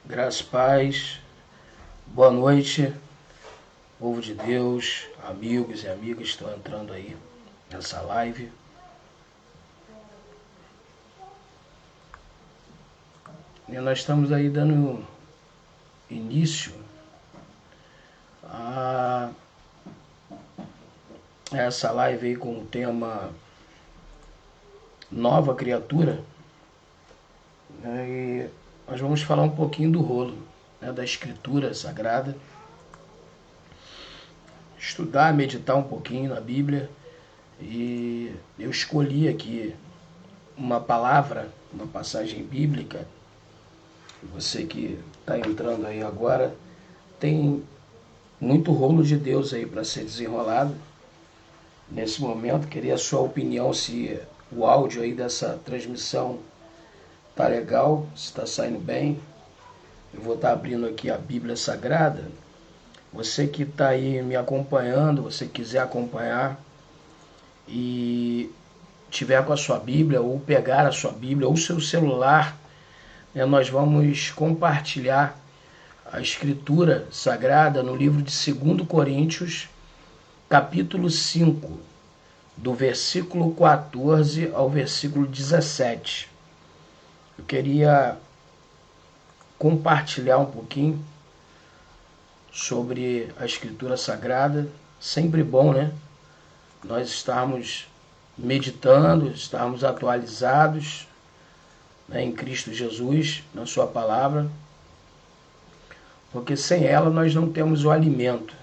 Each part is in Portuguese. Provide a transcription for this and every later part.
Graças e paz, boa noite, povo de Deus, amigos e amigas que estão entrando aí nessa live. E nós estamos aí dando início a essa live aí com o tema Nova Criatura, né? E nós vamos falar um pouquinho do rolo, né, da Escritura Sagrada, estudar, meditar um pouquinho na Bíblia. E eu escolhi aqui uma palavra, uma passagem bíblica. Você que está entrando aí agora, tem muito rolo de Deus aí para ser desenrolado. Nesse momento, queria a sua opinião se o áudio aí dessa transmissão tá legal, se está saindo bem. Eu vou estar abrindo aqui a Bíblia Sagrada. Você que está aí me acompanhando, você quiser acompanhar e tiver com a sua Bíblia, ou pegar a sua Bíblia, ou seu celular, né, nós vamos compartilhar a Escritura Sagrada no livro de 2 Coríntios, capítulo 5, do versículo 14 ao versículo 17. Eu queria compartilhar um pouquinho sobre a Escritura Sagrada. Sempre bom, né? Nós estarmos meditando, estarmos atualizados, né, em Cristo Jesus, na sua palavra, porque sem ela nós não temos o alimento,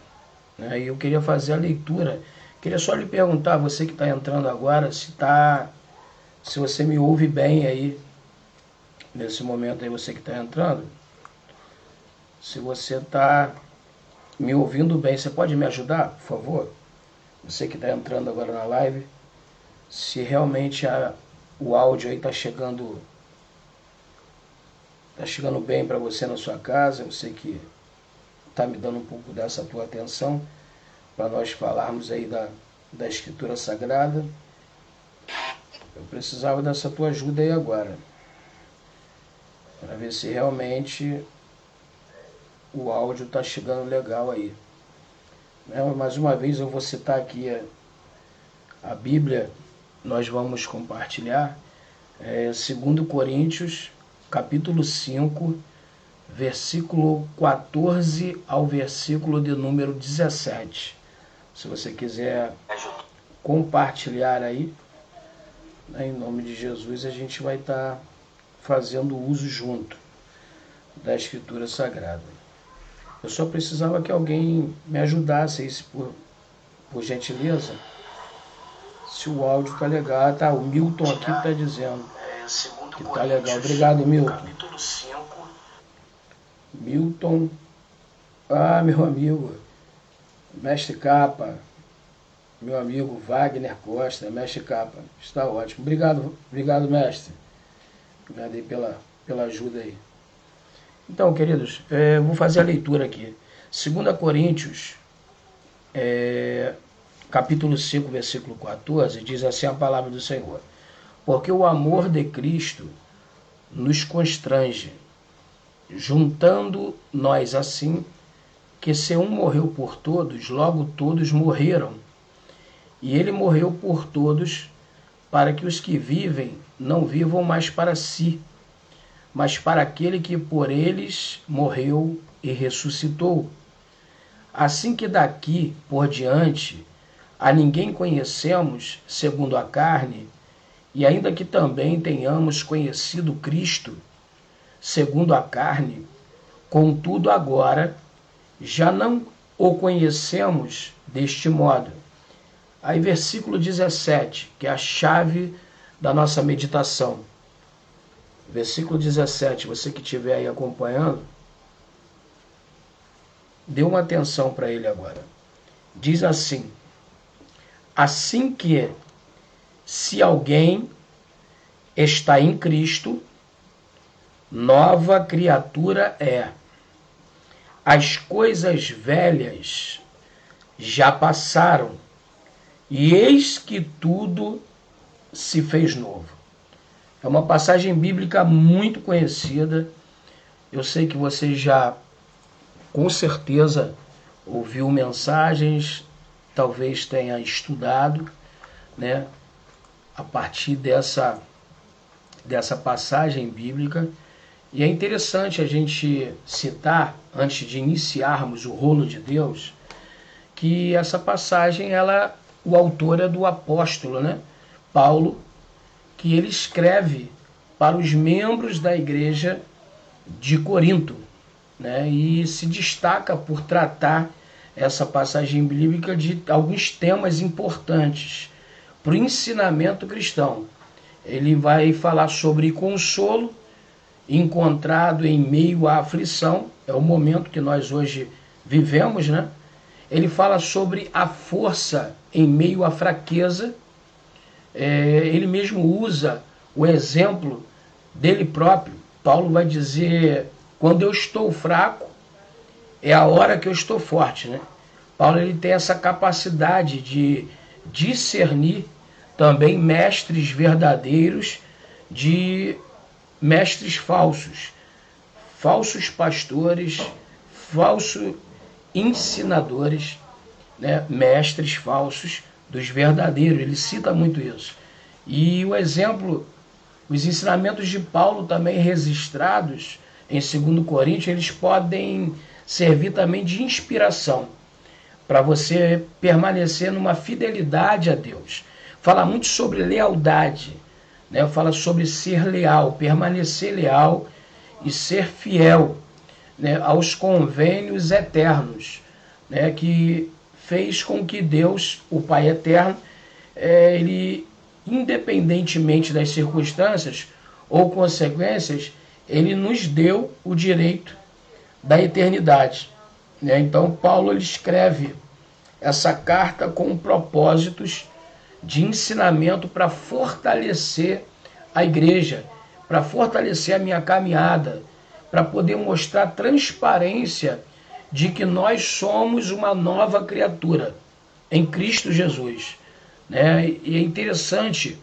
né? E eu queria fazer a leitura. Queria só lhe perguntar, você que está entrando agora, se você me ouve bem aí, nesse momento aí, você que está entrando, se você está me ouvindo bem, você pode me ajudar, por favor? Você que está entrando agora na live, se realmente o áudio aí está chegando bem para você na sua casa. Eu sei que está me dando um pouco dessa tua atenção para nós falarmos aí da Escritura Sagrada. Eu precisava dessa tua ajuda aí agora, para ver se realmente o áudio está chegando legal aí. Mais uma vez eu vou citar aqui a Bíblia. Nós vamos compartilhar 2 Coríntios, capítulo 5, versículo 14 ao versículo de número 17. Se você quiser compartilhar aí, né, em nome de Jesus, a gente vai estar fazendo uso junto da Escritura Sagrada. Eu só precisava que alguém me ajudasse aí, por gentileza, se o áudio está legal. Tá, o Milton aqui está dizendo que está legal. Obrigado, Milton. Capítulo 5. Milton, meu amigo, Mestre Capa, meu amigo Wagner Costa, Mestre Capa, está ótimo. Obrigado, mestre. Obrigado aí pela ajuda aí. Então, queridos, vou fazer a leitura aqui. 2 Coríntios, capítulo 5, versículo 14, diz assim a palavra do Senhor: porque o amor de Cristo nos constrange, juntando nós assim, que se um morreu por todos, logo todos morreram. E ele morreu por todos, para que os que vivem não vivam mais para si, mas para aquele que por eles morreu e ressuscitou. Assim que daqui por diante a ninguém conhecemos segundo a carne, e ainda que também tenhamos conhecido Cristo segundo a carne, contudo agora já não o conhecemos deste modo. Aí versículo 17, que é a chave da nossa meditação. Versículo 17, você que estiver aí acompanhando, dê uma atenção para ele agora. Diz assim: assim que, se alguém está em Cristo, nova criatura é. As coisas velhas já passaram, e eis que tudo se fez novo. É uma passagem bíblica muito conhecida. Eu sei que você já, com certeza, ouviu mensagens, talvez tenha estudado, né, a partir dessa passagem bíblica. E é interessante a gente citar, antes de iniciarmos o rolo de Deus, que essa passagem, o autor é do apóstolo, né, Paulo, que ele escreve para os membros da igreja de Corinto, né, e se destaca por tratar essa passagem bíblica de alguns temas importantes para o ensinamento cristão. Ele vai falar sobre consolo encontrado em meio à aflição, é o momento que nós hoje vivemos, né? Ele fala sobre a força em meio à fraqueza. Ele mesmo usa o exemplo dele próprio. Paulo vai dizer: quando eu estou fraco, é a hora que eu estou forte, né? Paulo, ele tem essa capacidade de discernir também mestres verdadeiros de mestres falsos, falsos pastores, falsos ensinadores, né? Mestres falsos dos verdadeiros. Ele cita muito isso. E o exemplo, os ensinamentos de Paulo também registrados em 2 Coríntios, eles podem servir também de inspiração para você permanecer numa fidelidade a Deus. Fala muito sobre lealdade, né? Fala sobre ser leal, permanecer leal e ser fiel, né, aos convênios eternos, né, que fez com que Deus, o Pai eterno, ele, independentemente das circunstâncias ou consequências, ele nos deu o direito da eternidade, né? Então Paulo, ele escreve essa carta com propósitos de ensinamento para fortalecer a igreja, para fortalecer a minha caminhada, para poder mostrar transparência de que nós somos uma nova criatura em Cristo Jesus, né? E é interessante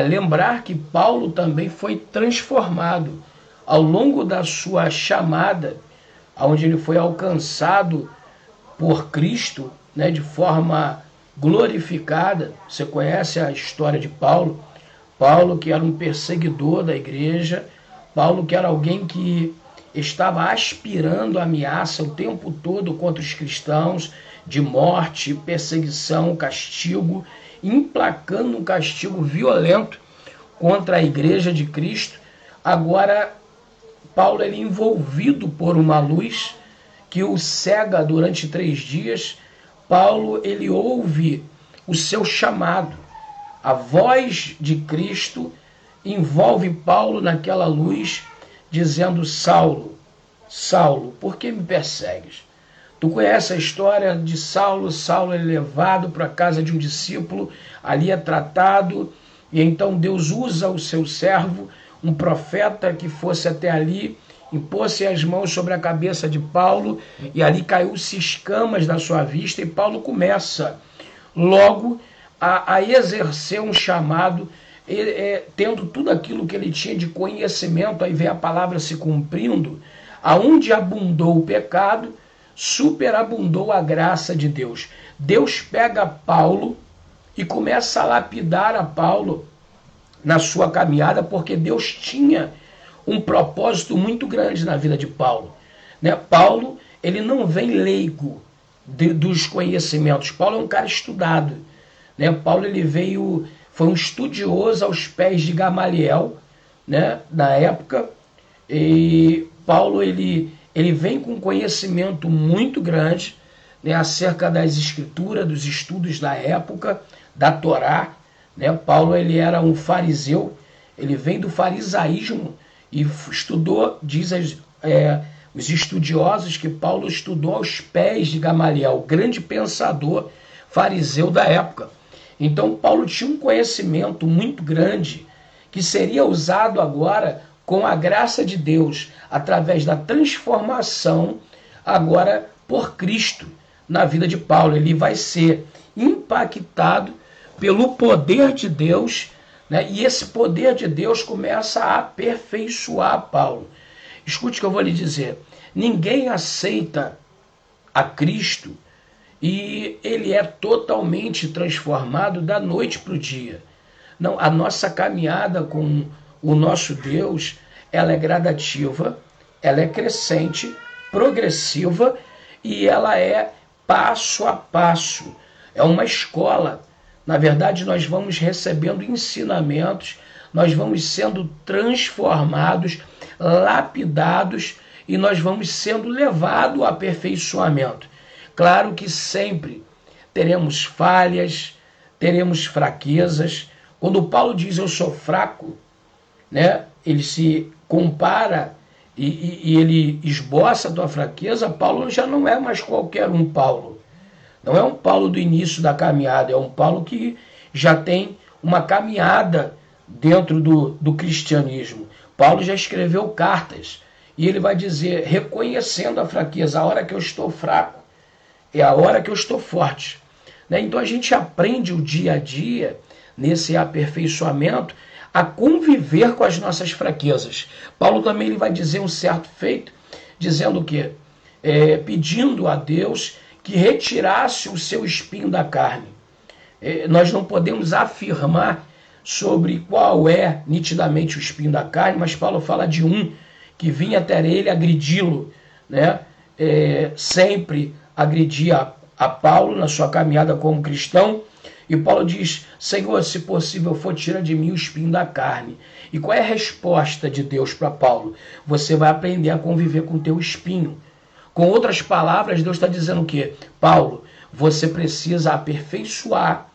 lembrar que Paulo também foi transformado ao longo da sua chamada, onde ele foi alcançado por Cristo, né, de forma glorificada. Você conhece a história de Paulo? Paulo, que era um perseguidor da igreja, Paulo, que era alguém que estava aspirando a ameaça o tempo todo contra os cristãos, de morte, perseguição, castigo, implacando um castigo violento contra a igreja de Cristo. Agora, Paulo, ele é envolvido por uma luz que o cega durante 3 dias. Paulo, ele ouve o seu chamado. A voz de Cristo envolve Paulo naquela luz, dizendo: Saulo, Saulo, por que me persegues? Tu conhece a história de Saulo? Saulo é levado para a casa de um discípulo, ali é tratado, e então Deus usa o seu servo, um profeta, que fosse até ali, impôs-se as mãos sobre a cabeça de Paulo, e ali caiu-se escamas da sua vista, e Paulo começa logo a exercer um chamado, tendo tudo aquilo que ele tinha de conhecimento. Aí vem a palavra se cumprindo: aonde abundou o pecado, superabundou a graça de Deus. Deus pega Paulo e começa a lapidar a Paulo na sua caminhada, porque Deus tinha um propósito muito grande na vida de Paulo, né? Paulo, ele não vem leigo dos conhecimentos. Paulo é um cara estudado, né? Paulo, ele foi um estudioso aos pés de Gamaliel, né, na época. E Paulo, ele vem com conhecimento muito grande, né, acerca das escrituras, dos estudos da época, da Torá, né? Paulo, ele era um fariseu, ele vem do farisaísmo e estudou, diz os estudiosos, que Paulo estudou aos pés de Gamaliel, grande pensador fariseu da época. Então Paulo tinha um conhecimento muito grande que seria usado agora com a graça de Deus, através da transformação agora por Cristo na vida de Paulo. Ele vai ser impactado pelo poder de Deus, né? E esse poder de Deus começa a aperfeiçoar Paulo. Escute o que eu vou lhe dizer. Ninguém aceita a Cristo e ele é totalmente transformado da noite para o dia. Não, a nossa caminhada com o nosso Deus, ela é gradativa, ela é crescente, progressiva e ela é passo a passo. É uma escola. Na verdade, nós vamos recebendo ensinamentos, nós vamos sendo transformados, lapidados e nós vamos sendo levados ao aperfeiçoamento. Claro que sempre teremos falhas, teremos fraquezas. Quando Paulo diz eu sou fraco, né, ele se compara e ele esboça a tua fraqueza. Paulo já não é mais qualquer um Paulo. Não é um Paulo do início da caminhada, é um Paulo que já tem uma caminhada dentro do cristianismo. Paulo já escreveu cartas e ele vai dizer, reconhecendo a fraqueza, a hora que eu estou fraco é a hora que eu estou forte. Né? Então a gente aprende o dia a dia, nesse aperfeiçoamento, a conviver com as nossas fraquezas. Paulo também ele vai dizer um certo feito, dizendo que pedindo a Deus que retirasse o seu espinho da carne. Nós não podemos afirmar sobre qual é nitidamente o espinho da carne, mas Paulo fala de um que vinha até ele agredi-lo, né? Sempre agredia a Paulo na sua caminhada como cristão, e Paulo diz, Senhor, se possível for, tira de mim o espinho da carne. E qual é a resposta de Deus para Paulo? Você vai aprender a conviver com o teu espinho. Com outras palavras, Deus está dizendo o quê? Paulo, você precisa aperfeiçoar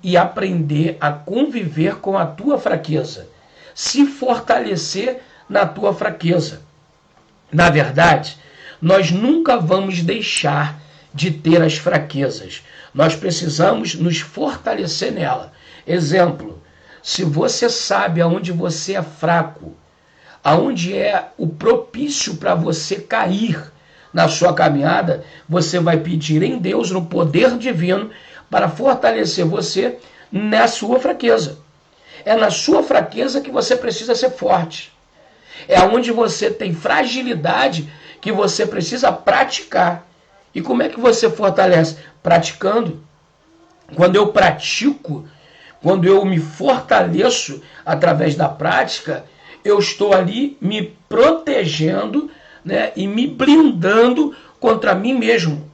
e aprender a conviver com a tua fraqueza. Se fortalecer na tua fraqueza. Na verdade, nós nunca vamos deixar de ter as fraquezas. Nós precisamos nos fortalecer nela. Exemplo, se você sabe aonde você é fraco, aonde é o propício para você cair na sua caminhada, você vai pedir em Deus, no poder divino, para fortalecer você na sua fraqueza. É na sua fraqueza que você precisa ser forte. É onde você tem fragilidade que você precisa praticar. E como é que você fortalece? Praticando. Quando eu pratico, quando eu me fortaleço através da prática, eu estou ali me protegendo, né, e me blindando contra mim mesmo.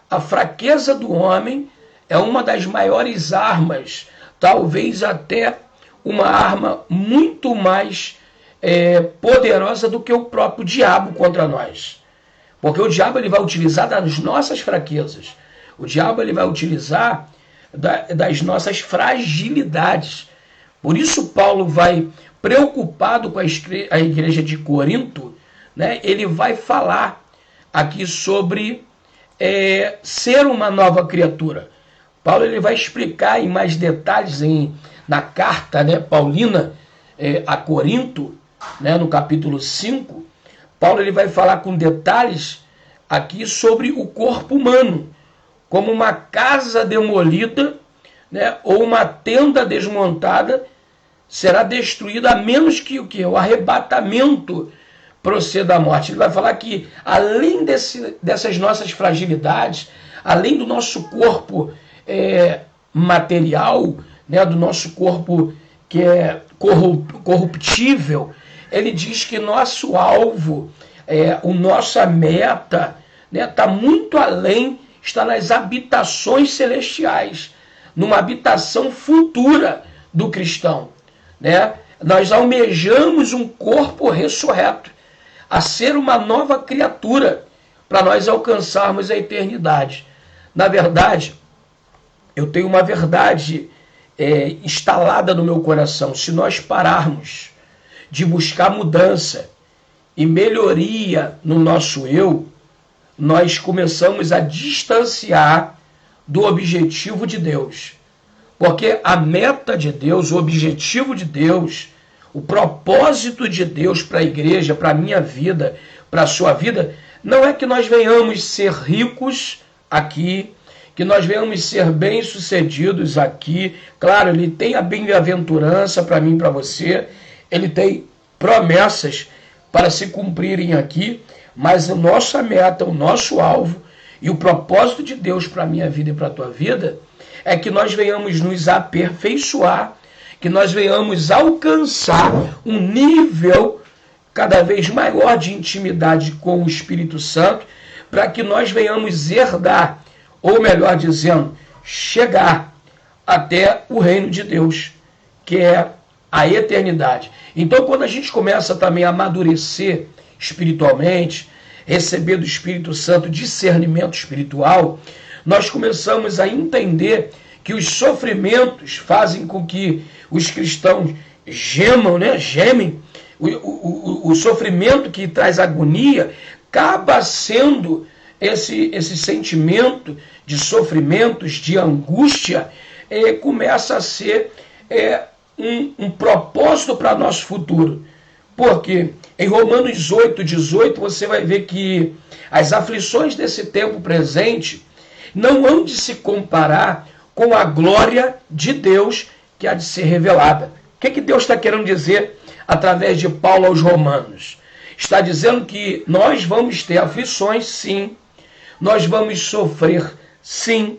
A fraqueza do homem é uma das maiores armas, talvez até uma arma muito mais poderosa do que o próprio diabo contra nós. Porque o diabo ele vai utilizar das nossas fraquezas. O diabo ele vai utilizar das nossas fragilidades. Por isso Paulo vai, preocupado com a igreja de Corinto, né, ele vai falar aqui sobre ser uma nova criatura. Paulo ele vai explicar em mais detalhes na carta, né, paulina a Corinto, né, no capítulo 5, Paulo ele vai falar com detalhes aqui sobre o corpo humano, como uma casa demolida, né, ou uma tenda desmontada será destruída a menos que o que? O arrebatamento proceda à morte. Ele vai falar que além dessas nossas fragilidades, além do nosso corpo material, né, do nosso corpo que é corruptível, ele diz que nosso alvo, nossa meta, né, está muito além, está nas habitações celestiais, numa habitação futura do cristão. Né? Nós almejamos um corpo ressurreto, a ser uma nova criatura, para nós alcançarmos a eternidade. Na verdade, eu tenho uma verdade instalada no meu coração. Se nós pararmos de buscar mudança e melhoria no nosso eu, nós começamos a distanciar do objetivo de Deus. Porque a meta de Deus, o objetivo de Deus, o propósito de Deus para a igreja, para a minha vida, para a sua vida, não é que nós venhamos ser ricos aqui, que nós venhamos ser bem-sucedidos aqui. Claro, ele tem a bem-aventurança para mim e para você, ele tem promessas para se cumprirem aqui, mas a nossa meta, o nosso alvo e o propósito de Deus para a minha vida e para a tua vida é que nós venhamos nos aperfeiçoar, que nós venhamos alcançar um nível cada vez maior de intimidade com o Espírito Santo, para que nós venhamos herdar, ou melhor dizendo, chegar até o reino de Deus, que é a eternidade. Então, quando a gente começa também a amadurecer espiritualmente, receber do Espírito Santo discernimento espiritual, nós começamos a entender que os sofrimentos fazem com que os cristãos gemam, né? Gemem. O sofrimento que traz agonia acaba sendo esse sentimento de sofrimentos, de angústia, começa a ser um propósito para nosso futuro. Porque em Romanos 8:18 você vai ver que as aflições desse tempo presente não hão de se comparar com a glória de Deus que há de ser revelada. O que Deus está querendo dizer através de Paulo aos Romanos? Está dizendo que nós vamos ter aflições, sim. Nós vamos sofrer, sim.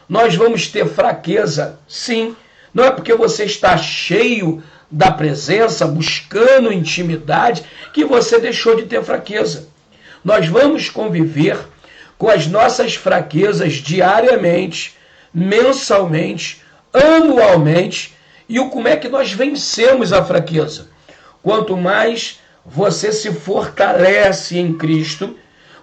Nós vamos ter fraqueza, sim. Não é porque você está cheio da presença, buscando intimidade, que você deixou de ter fraqueza. Nós vamos conviver com as nossas fraquezas diariamente, mensalmente, anualmente. E como é que nós vencemos a fraqueza? Quanto mais você se fortalece em Cristo,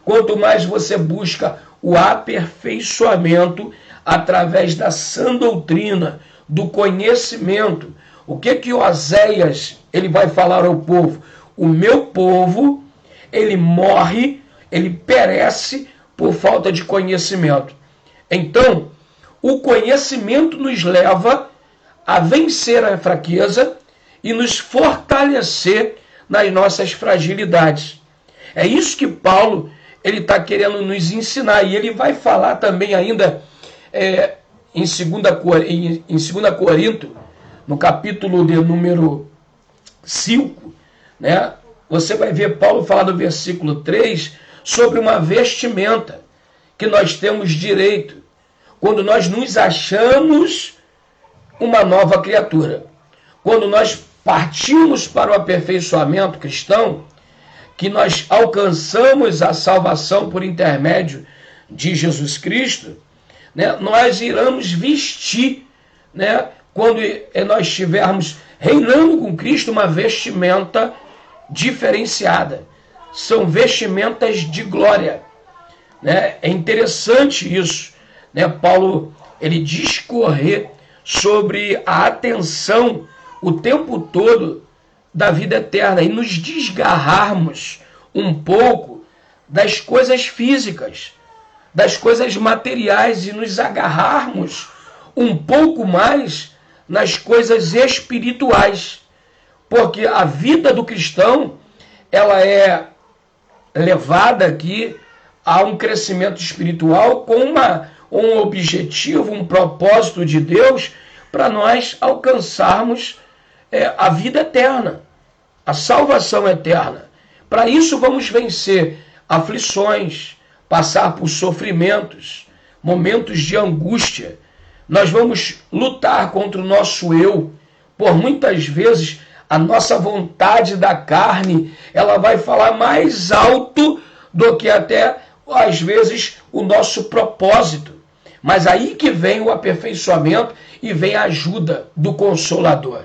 quanto mais você busca o aperfeiçoamento através da sã doutrina, do conhecimento. O que Oséias ele vai falar ao povo? O meu povo, ele morre, ele perece por falta de conhecimento. Então, o conhecimento nos leva a vencer a fraqueza e nos fortalecer nas nossas fragilidades. É isso que Paulo ele está querendo nos ensinar. E ele vai falar também ainda em 2 Coríntios, no capítulo de número 5, né? Você vai ver Paulo falar no versículo 3 sobre uma vestimenta que nós temos direito quando nós nos achamos uma nova criatura. Quando nós partimos para o aperfeiçoamento cristão, que nós alcançamos a salvação por intermédio de Jesus Cristo, né, nós iremos vestir, né, quando nós estivermos reinando com Cristo, uma vestimenta diferenciada. São vestimentas de glória. Né? É interessante isso. Né? Paulo ele discorrer sobre a atenção o tempo todo da vida eterna e nos desgarrarmos um pouco das coisas físicas, das coisas materiais e nos agarrarmos um pouco mais nas coisas espirituais. Porque a vida do cristão ela é levada aqui a um crescimento espiritual com um objetivo, um propósito de Deus para nós alcançarmos a vida eterna, a salvação eterna. Para isso vamos vencer aflições, passar por sofrimentos, momentos de angústia. Nós vamos lutar contra o nosso eu. Por muitas vezes a nossa vontade da carne, ela vai falar mais alto do que até, às vezes, o nosso propósito. Mas aí que vem o aperfeiçoamento e vem a ajuda do Consolador.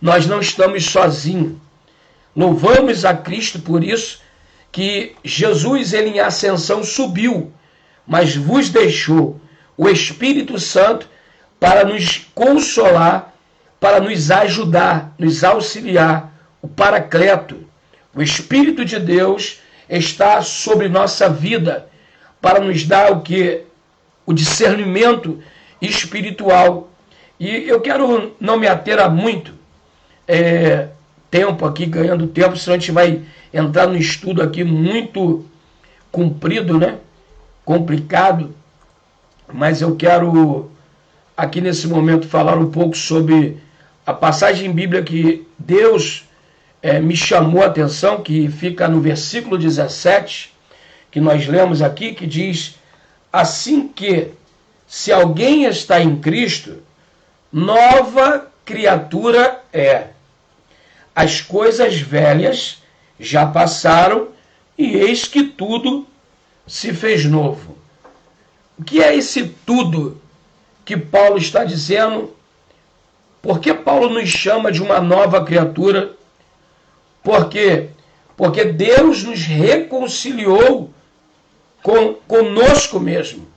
Nós não estamos sozinhos. Louvamos a Cristo por isso, que Jesus, ele em ascensão subiu, mas vos deixou o Espírito Santo para nos consolar, para nos ajudar, nos auxiliar, o Paracleto. O Espírito de Deus está sobre nossa vida para nos dar o que? O discernimento espiritual. E eu quero não me ater a muito tempo aqui, ganhando tempo, senão a gente vai entrar num estudo aqui muito comprido, né? Complicado. Mas eu quero aqui nesse momento falar um pouco sobre a passagem bíblica que Deus me chamou a atenção, que fica no versículo 17, que nós lemos aqui, que diz: assim que, se alguém está em Cristo, nova criatura é. As coisas velhas já passaram, e eis que tudo se fez novo. O que é esse tudo que Paulo está dizendo? Por que Paulo nos chama de uma nova criatura? Por quê? Porque Deus nos reconciliou conosco mesmo.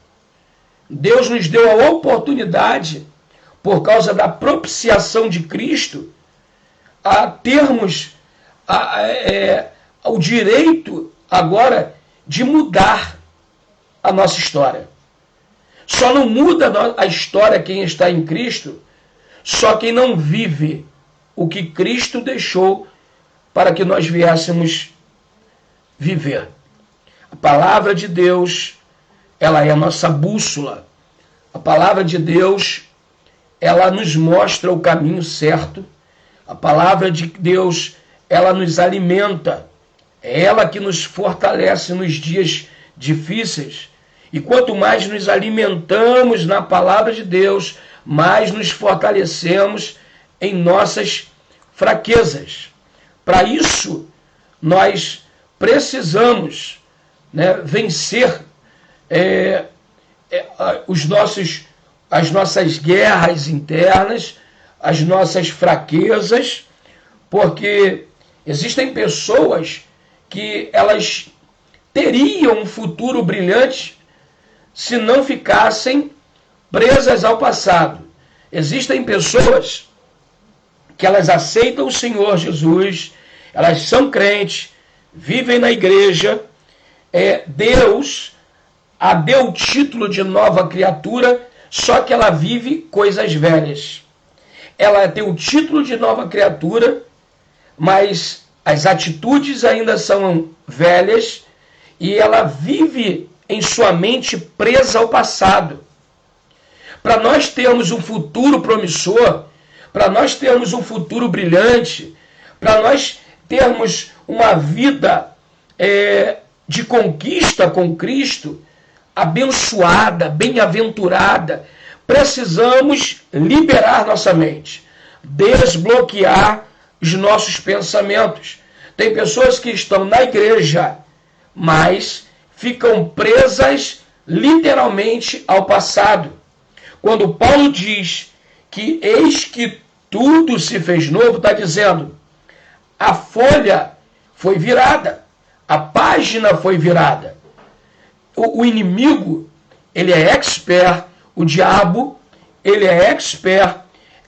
Deus nos deu a oportunidade, por causa da propiciação de Cristo, a termos o direito agora de mudar a nossa história. Só não muda a história quem está em Cristo, só quem não vive o que Cristo deixou para que nós viéssemos viver. A palavra de Deus, ela é a nossa bússola. A palavra de Deus, ela nos mostra o caminho certo. A palavra de Deus, ela nos alimenta. É ela que nos fortalece nos dias difíceis. E quanto mais nos alimentamos na palavra de Deus, mais nos fortalecemos em nossas fraquezas. Para isso, nós precisamos, vencer as nossas guerras internas, as nossas fraquezas, porque existem pessoas que elas teriam um futuro brilhante se não ficassem presas ao passado. Existem pessoas que elas aceitam o Senhor Jesus, elas são crentes, vivem na igreja, Deus a deu o título de nova criatura, só que ela vive coisas velhas. Ela tem o título de nova criatura, mas as atitudes ainda são velhas e ela vive em sua mente presa ao passado. Para nós termos um futuro promissor, para nós termos um futuro brilhante, para nós termos uma vida de conquista com Cristo, abençoada, bem-aventurada, precisamos liberar nossa mente, desbloquear os nossos pensamentos. Tem pessoas que estão na igreja, mas ficam presas literalmente ao passado. Quando Paulo diz que eis que tudo se fez novo, está dizendo, a folha foi virada, a página foi virada. O inimigo, ele é expert, o diabo, ele é expert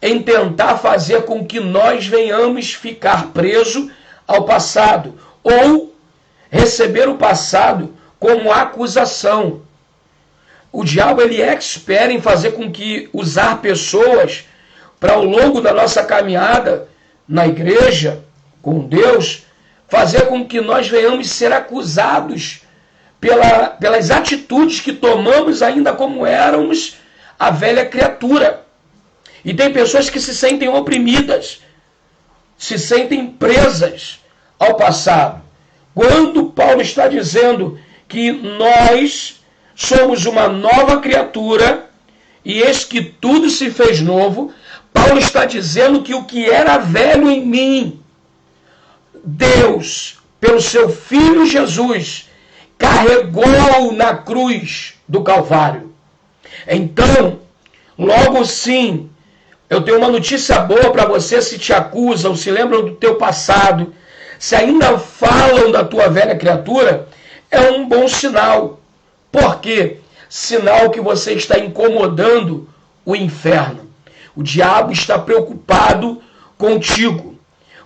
em tentar fazer com que nós venhamos ficar presos ao passado, ou receber o passado como acusação. O diabo, ele é expert em fazer com que usar pessoas para ao longo da nossa caminhada na igreja, com Deus, fazer com que nós venhamos ser acusados pelas atitudes que tomamos ainda como éramos a velha criatura. E tem pessoas que se sentem oprimidas, se sentem presas ao passado. Quando Paulo está dizendo que nós somos uma nova criatura, e eis que tudo se fez novo, Paulo está dizendo que o que era velho em mim, Deus, pelo seu Filho Jesus, carregou na cruz do Calvário. Então, logo sim, eu tenho uma notícia boa para você. Se te acusam, se lembram do teu passado, se ainda falam da tua velha criatura, é um bom sinal. Por quê? Sinal que você está incomodando o inferno. O diabo está preocupado contigo,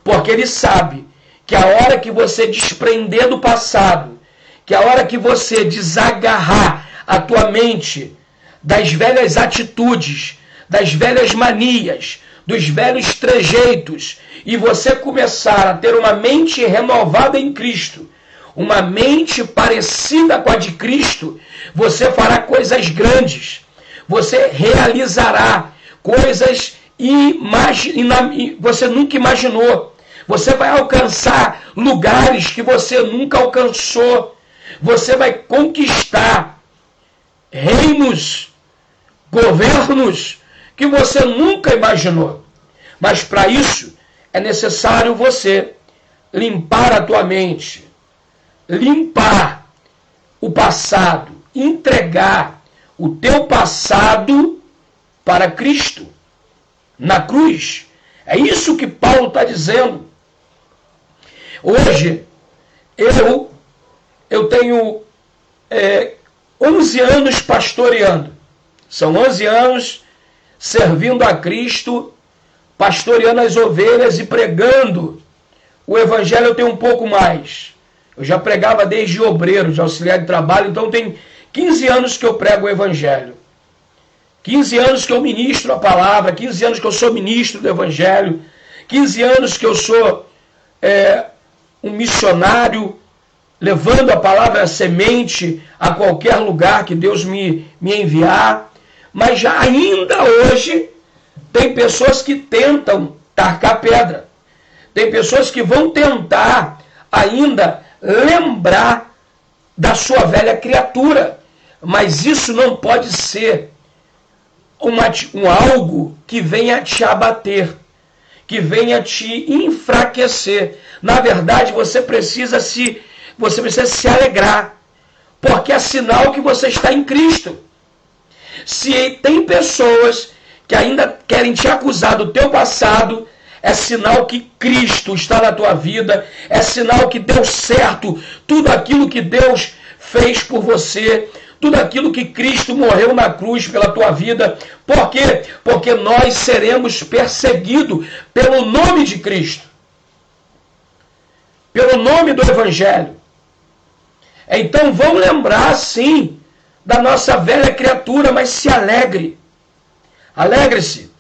porque ele sabe que a hora que você desprender do passado, que a hora que você desagarrar a tua mente das velhas atitudes, das velhas manias, dos velhos trejeitos, e você começar a ter uma mente renovada em Cristo, uma mente parecida com a de Cristo, você fará coisas grandes, você realizará coisas você nunca imaginou, Você vai alcançar lugares que você nunca alcançou. Você vai conquistar reinos, governos que você nunca imaginou. Mas para isso é necessário você limpar a tua mente, limpar o passado, entregar o teu passado para Cristo na cruz. É isso que Paulo está dizendo. Hoje, eu tenho 11 anos pastoreando. São 11 anos servindo a Cristo, pastoreando as ovelhas e pregando o Evangelho. Eu tenho um pouco mais. Eu já pregava desde obreiro, de auxiliar de trabalho, então tem 15 anos que eu prego o Evangelho. 15 anos que eu ministro a palavra, 15 anos que eu sou ministro do Evangelho, 15 anos que eu sou um missionário, levando a palavra, a semente, a qualquer lugar que Deus me enviar. Mas já ainda hoje, tem pessoas que tentam tacar pedra. Tem pessoas que vão tentar ainda lembrar da sua velha criatura. Mas isso não pode ser algo que venha te abater, que venha te enfraquecer. Na verdade, você precisa se alegrar, porque é sinal que você está em Cristo. Se tem pessoas que ainda querem te acusar do teu passado, é sinal que Cristo está na tua vida, é sinal que deu certo tudo aquilo que Deus fez por você, tudo aquilo que Cristo morreu na cruz pela tua vida. Por quê? Porque nós seremos perseguidos pelo nome de Cristo, pelo nome do Evangelho. Então vamos lembrar, sim, da nossa velha criatura, mas se alegre. Alegre-se.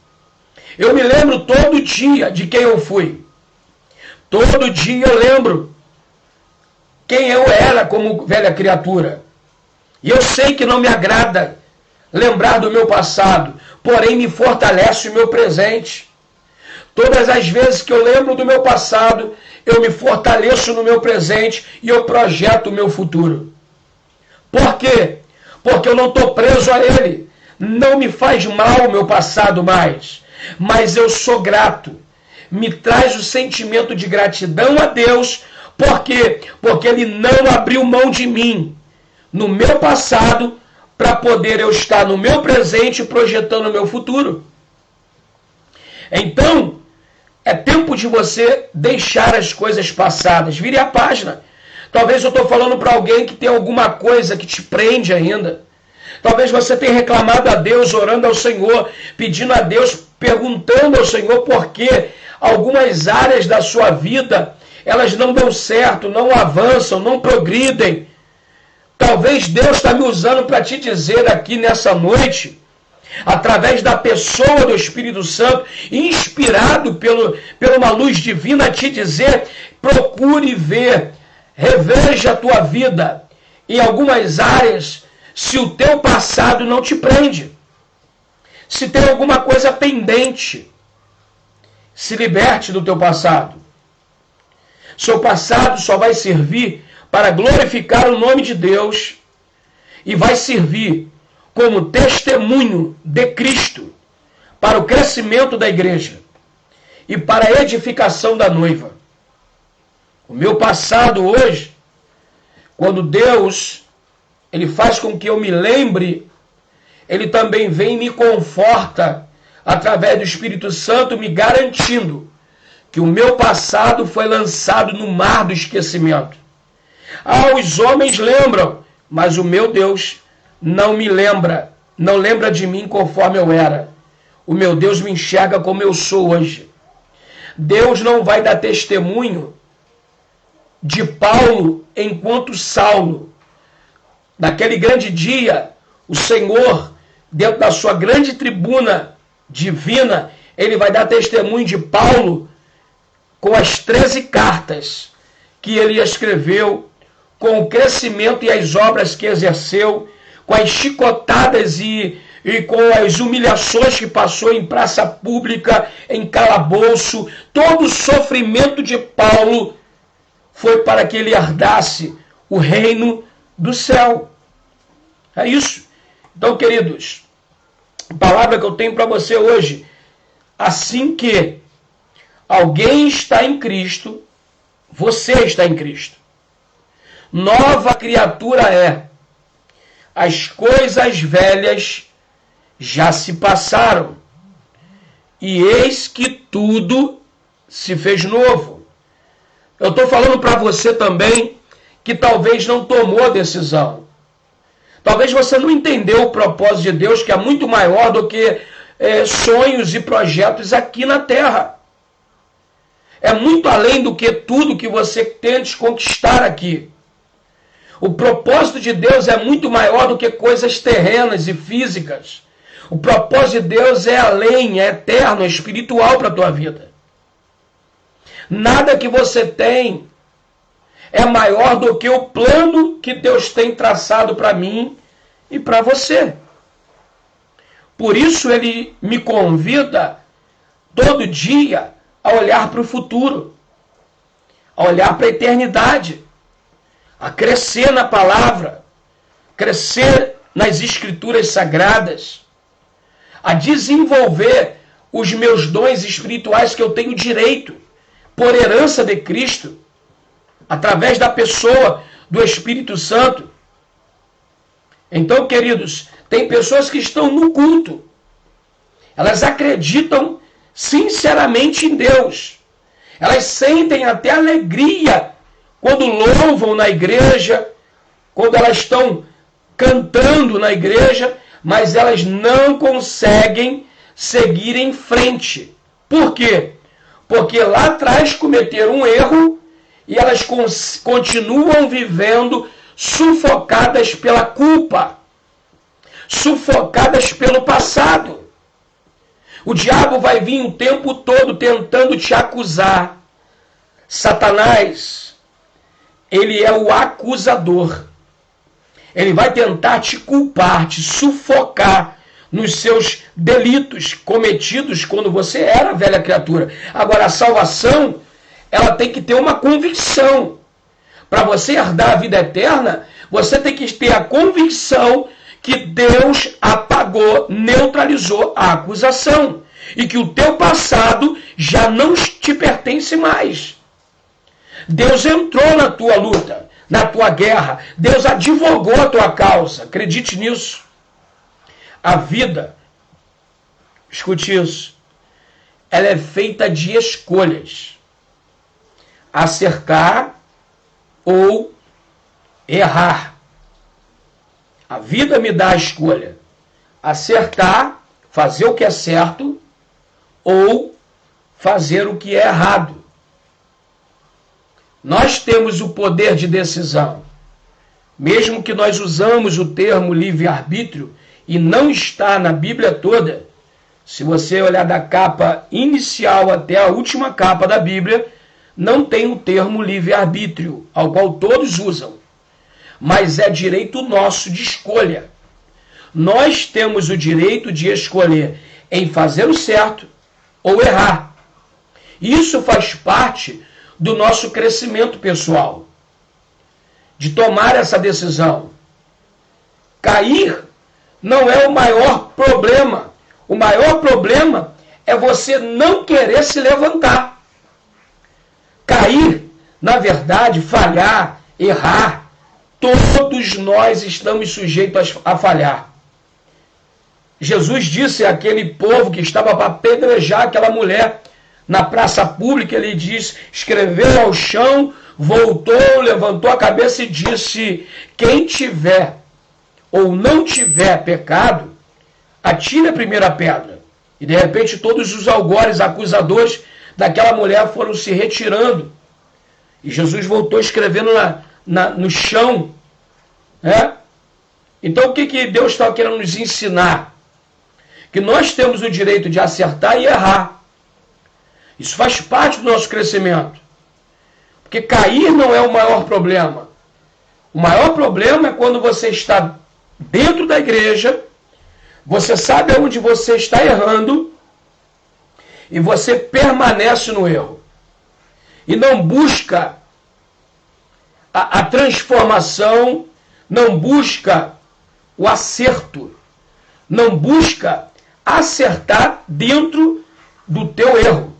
Eu me lembro todo dia de quem eu fui. Todo dia eu lembro quem eu era como velha criatura. E eu sei que não me agrada lembrar do meu passado, porém me fortalece o meu presente. Todas as vezes que eu lembro do meu passado, eu me fortaleço no meu presente e eu projeto o meu futuro. Por quê? Porque eu não estou preso a ele. Não me faz mal o meu passado mais, mas eu sou grato. Me traz o sentimento de gratidão a Deus. Por quê? Porque ele não abriu mão de mim no meu passado para poder eu estar no meu presente projetando o meu futuro. Então, é tempo de você deixar as coisas passadas. Vire a página. Talvez eu estou falando para alguém que tem alguma coisa que te prende ainda. Talvez você tenha reclamado a Deus, orando ao Senhor, pedindo a Deus, perguntando ao Senhor por que algumas áreas da sua vida, elas não dão certo, não avançam, não progridem. Talvez Deus está me usando para te dizer aqui nessa noite, através da pessoa do Espírito Santo, inspirado por uma luz divina, a te dizer: procure ver, reveja a tua vida em algumas áreas, se o teu passado não te prende. Se tem alguma coisa pendente, se liberte do teu passado. Seu passado só vai servir para glorificar o nome de Deus e vai servir como testemunho de Cristo para o crescimento da igreja e para a edificação da noiva. O meu passado hoje, quando Deus ele faz com que eu me lembre, ele também vem e me conforta através do Espírito Santo, me garantindo que o meu passado foi lançado no mar do esquecimento. Os homens lembram, mas o meu Deus não me lembra, não lembra de mim conforme eu era. O meu Deus me enxerga como eu sou hoje. Deus não vai dar testemunho de Paulo enquanto Saulo. Naquele grande dia, o Senhor, dentro da sua grande tribuna divina, ele vai dar testemunho de Paulo com as 13 cartas que ele escreveu, com o crescimento e as obras que exerceu, com as chicotadas e e com as humilhações que passou em praça pública, em calabouço, todo o sofrimento de Paulo foi para que ele herdasse o reino do céu. É isso. Então, queridos, a palavra que eu tenho para você hoje, assim que alguém está em Cristo, você está em Cristo. Nova criatura é. As coisas velhas já se passaram, e eis que tudo se fez novo. Eu estou falando para você também que talvez não tomou a decisão. Talvez você não entendeu o propósito de Deus, que é muito maior do que sonhos e projetos aqui na terra. É muito além do que tudo que você tente conquistar aqui. O propósito de Deus é muito maior do que coisas terrenas e físicas. O propósito de Deus é além, é eterno, é espiritual para a tua vida. Nada que você tem é maior do que o plano que Deus tem traçado para mim e para você. Por isso ele me convida todo dia a olhar para o futuro, a olhar para a eternidade, a crescer na palavra, crescer nas escrituras sagradas, a desenvolver os meus dons espirituais que eu tenho direito, por herança de Cristo, através da pessoa do Espírito Santo. Então, queridos, tem pessoas que estão no culto, elas acreditam sinceramente em Deus, elas sentem até alegria quando louvam na igreja, quando elas estão cantando na igreja, mas elas não conseguem seguir em frente. Por quê? Porque lá atrás cometeram um erro e elas continuam vivendo sufocadas pela culpa, sufocadas pelo passado. O diabo vai vir o tempo todo tentando te acusar. Satanás, ele é o acusador. Ele vai tentar te culpar, te sufocar nos seus delitos cometidos quando você era velha criatura. Agora, a salvação, ela tem que ter uma convicção. Para você herdar a vida eterna, você tem que ter a convicção que Deus apagou, neutralizou a acusação. E que o teu passado já não te pertence mais. Deus entrou na tua luta, na tua guerra. Deus advogou a tua causa. Acredite nisso. A vida, escute isso, ela é feita de escolhas. Acertar ou errar. A vida me dá a escolha. Acertar, fazer o que é certo, ou fazer o que é errado. Nós temos o poder de decisão. Mesmo que nós usamos o termo livre-arbítrio e não está na Bíblia toda, se você olhar da capa inicial até a última capa da Bíblia, não tem o termo livre-arbítrio, ao qual todos usam. Mas é direito nosso de escolha. Nós temos o direito de escolher em fazer o certo ou errar. Isso faz parte do nosso crescimento pessoal, de tomar essa decisão. Cair não é o maior problema. O maior problema é você não querer se levantar. Cair, na verdade, falhar, errar, todos nós estamos sujeitos a falhar. Jesus disse àquele povo que estava para apedrejar aquela mulher na praça pública, ele diz, escreveu ao chão, voltou, levantou a cabeça e disse, quem tiver ou não tiver pecado, atire a primeira pedra. E de repente todos os algozes, acusadores daquela mulher foram se retirando. E Jesus voltou escrevendo no chão. Né? Então o que Deus está querendo nos ensinar? Que nós temos o direito de acertar e errar. Isso faz parte do nosso crescimento. Porque cair não é o maior problema. O maior problema é quando você está dentro da igreja, Você sabe aonde você está errando e você permanece no erro. E não busca a transformação, não busca o acerto, não busca acertar dentro do teu erro.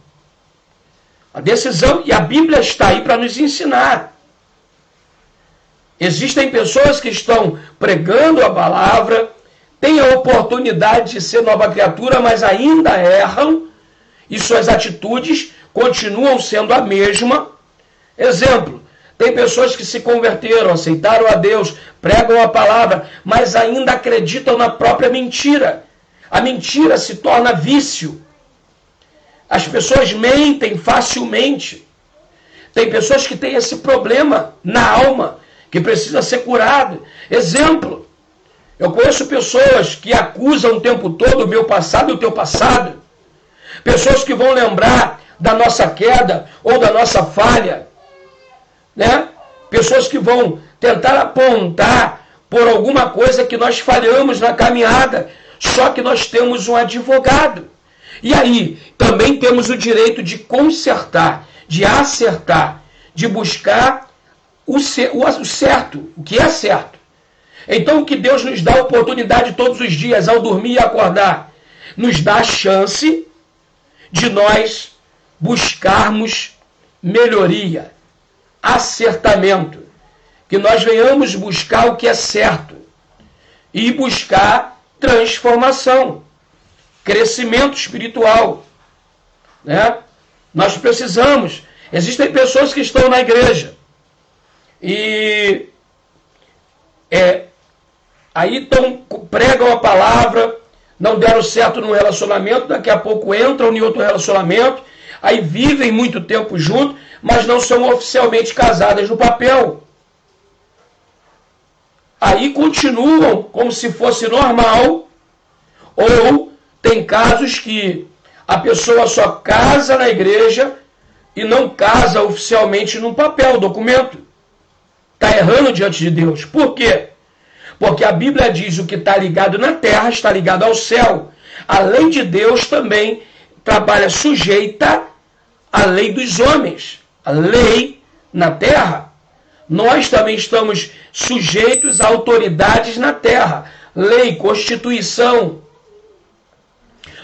A decisão, e a Bíblia está aí para nos ensinar. Existem pessoas que estão pregando a palavra, têm a oportunidade de ser nova criatura, mas ainda erram, e suas atitudes continuam sendo a mesma. Exemplo, tem pessoas que se converteram, aceitaram a Deus, pregam a palavra, mas ainda acreditam na própria mentira. A mentira se torna vício. As pessoas mentem facilmente. Tem pessoas que têm esse problema na alma, que precisa ser curado. Exemplo, eu conheço pessoas que acusam o tempo todo o meu passado e o teu passado. Pessoas que vão lembrar da nossa queda ou da nossa falha, né? Pessoas que vão tentar apontar por alguma coisa que nós falhamos na caminhada, só que nós temos um advogado. E aí, também temos o direito de consertar, de acertar, de buscar o certo, o que é certo. Então, o que Deus nos dá a oportunidade todos os dias, ao dormir e acordar, nos dá a chance de nós buscarmos melhoria, acertamento, que nós venhamos buscar o que é certo e buscar transformação, crescimento espiritual, né? Nós precisamos. Existem pessoas que estão na igreja e aí pregam a palavra, não deram certo num relacionamento, daqui a pouco entram em outro relacionamento, aí vivem muito tempo juntos, mas não são oficialmente casadas no papel. Aí continuam como se fosse normal, ou tem casos que a pessoa só casa na igreja e não casa oficialmente num papel, documento. Está errando diante de Deus. Por quê? Porque a Bíblia diz o que está ligado na terra está ligado ao céu. A lei de Deus também trabalha sujeita à lei dos homens. A lei na terra. Nós também estamos sujeitos a autoridades na terra. Lei, Constituição.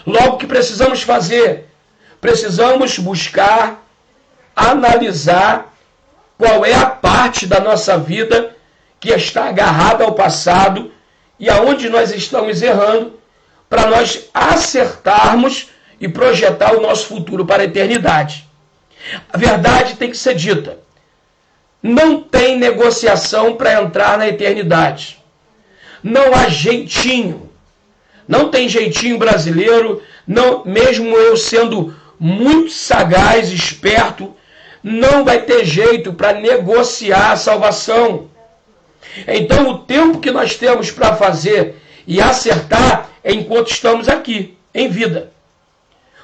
Logo, o que precisamos fazer? Precisamos buscar, analisar qual é a parte da nossa vida que está agarrada ao passado e aonde nós estamos errando, para nós acertarmos e projetar o nosso futuro para a eternidade. A verdade tem que ser dita. Não tem negociação para entrar na eternidade. Não há jeitinho. Não tem jeitinho brasileiro, não, mesmo eu sendo muito sagaz, esperto, não vai ter jeito para negociar a salvação. Então, o tempo que nós temos para fazer e acertar é enquanto estamos aqui, em vida.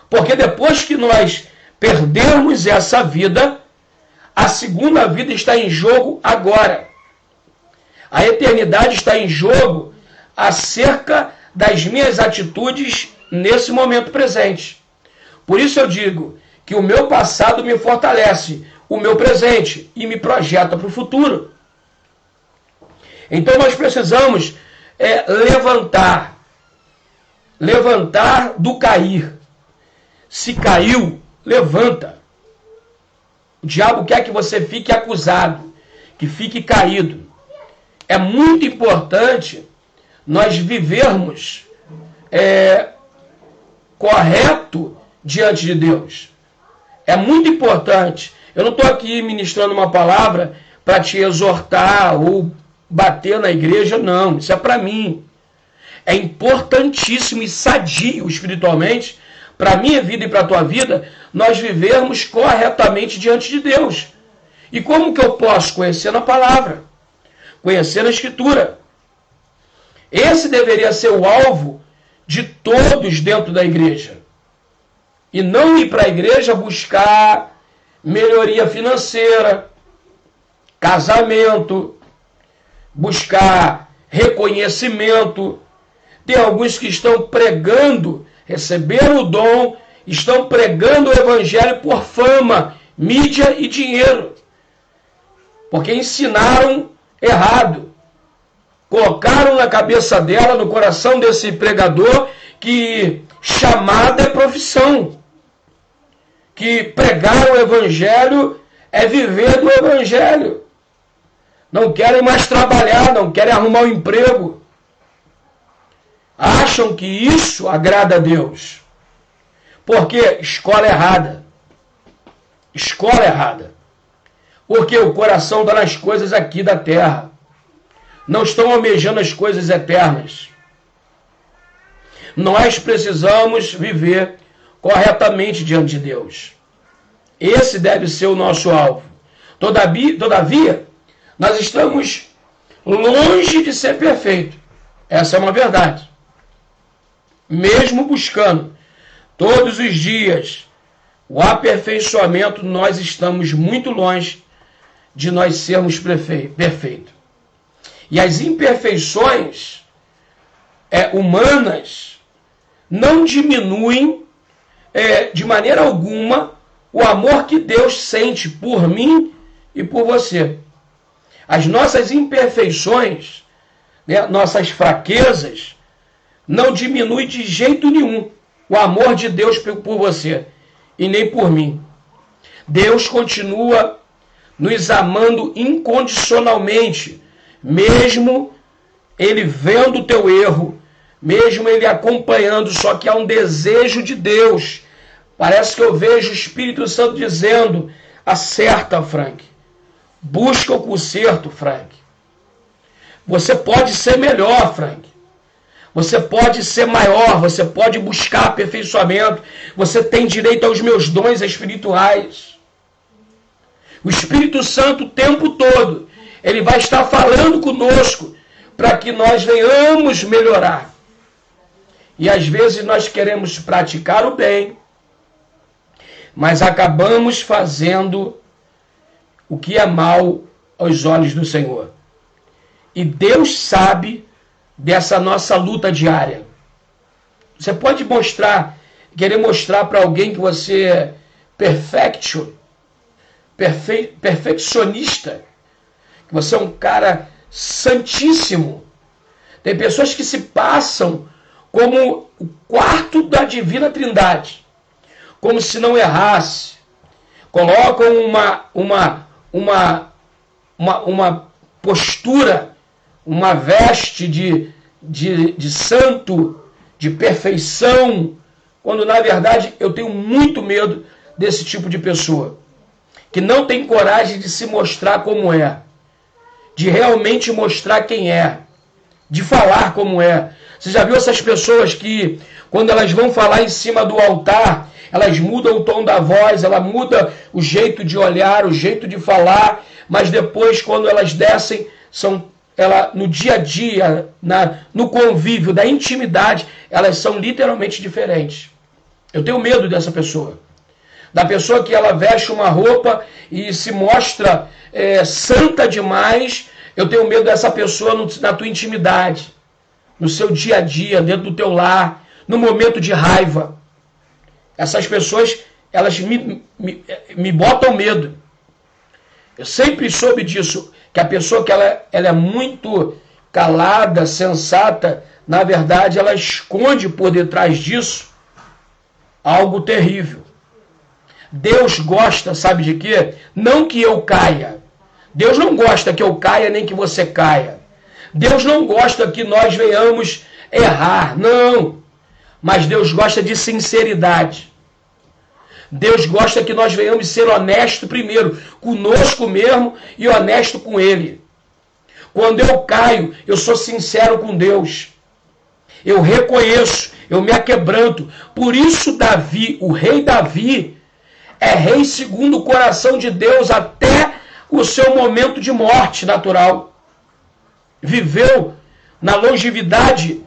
Porque depois que nós perdermos essa vida, a segunda vida está em jogo agora. A eternidade está em jogo acerca das minhas atitudes nesse momento presente. Por isso eu digo que o meu passado me fortalece, o meu presente, e me projeta para o futuro. Então nós precisamos levantar do cair. Se caiu, levanta. O diabo quer que você fique acusado, que fique caído. É muito importante nós vivermos correto diante de Deus. É muito importante. Eu não estou aqui ministrando uma palavra para te exortar ou bater na igreja, não. Isso é para mim. É importantíssimo e sadio espiritualmente, para a minha vida e para a tua vida, nós vivermos corretamente diante de Deus. E como que eu posso? Conhecer a palavra, conhecer a Escritura. Esse deveria ser o alvo de todos dentro da igreja. E não ir para a igreja buscar melhoria financeira, casamento, buscar reconhecimento, Tem alguns que estão pregando, receberam o dom, estão pregando o evangelho por fama, mídia e dinheiro. Porque ensinaram errado. Colocaram na cabeça dela, no coração desse pregador, que chamada é profissão. Que pregar o evangelho é viver do evangelho. Não querem mais trabalhar, não querem arrumar um emprego. Acham que isso agrada a Deus. Porque escola errada. Escola errada. Porque o coração está nas coisas aqui da terra. Não estão almejando as coisas eternas. Nós precisamos viver corretamente diante de Deus. Esse deve ser o nosso alvo. Todavia, nós estamos longe de ser perfeito. Essa é uma verdade. Mesmo buscando todos os dias o aperfeiçoamento, nós estamos muito longe de nós sermos perfeitos. E as imperfeições humanas não diminuem de maneira alguma o amor que Deus sente por mim e por você. As nossas imperfeições, nossas fraquezas, não diminuem de jeito nenhum o amor de Deus por você e nem por mim. Deus continua nos amando incondicionalmente, mesmo Ele vendo o teu erro, mesmo Ele acompanhando, só que há um desejo de Deus. Parece que eu vejo o Espírito Santo dizendo: acerta, Frank. Busca o conserto, Frank. Você pode ser melhor, Frank. Você pode ser maior, você pode buscar aperfeiçoamento. Você tem direito aos meus dons espirituais. O Espírito Santo o tempo todo, ele vai estar falando conosco para que nós venhamos melhorar. E às vezes nós queremos praticar o bem, mas acabamos fazendo o que é mal aos olhos do Senhor. E Deus sabe dessa nossa luta diária. Você pode querer mostrar para alguém que você é perfeccionista, que você é um cara santíssimo. Tem pessoas que se passam como o quarto da divina trindade, como se não errasse. Colocam uma postura, uma veste de santo, de perfeição, quando na verdade eu tenho muito medo desse tipo de pessoa, que não tem coragem de se mostrar como é, de realmente mostrar quem é, de falar como é. Você já viu essas pessoas que, quando elas vão falar em cima do altar, elas mudam o tom da voz, ela muda o jeito de olhar, o jeito de falar, mas depois, quando elas descem, no dia a dia, no convívio, da intimidade, elas são literalmente diferentes. Eu tenho medo dessa pessoa. Da pessoa que ela veste uma roupa e se mostra santa demais. Eu tenho medo dessa pessoa na tua intimidade, no seu dia a dia, dentro do teu lar, no momento de raiva. Essas pessoas, elas me botam medo. Eu sempre soube disso, que a pessoa que ela é muito calada, sensata, na verdade ela esconde por detrás disso algo terrível. Deus gosta, sabe de quê? Não que eu caia. Deus não gosta que eu caia nem que você caia. Deus não gosta que nós venhamos errar, não. Mas Deus gosta de sinceridade. Deus gosta que nós venhamos ser honestos primeiro, conosco mesmo e honesto com Ele. Quando eu caio, eu sou sincero com Deus. Eu reconheço, eu me aquebranto. Por isso Davi, o rei Davi, é rei segundo o coração de Deus até o seu momento de morte natural. Viveu na longevidade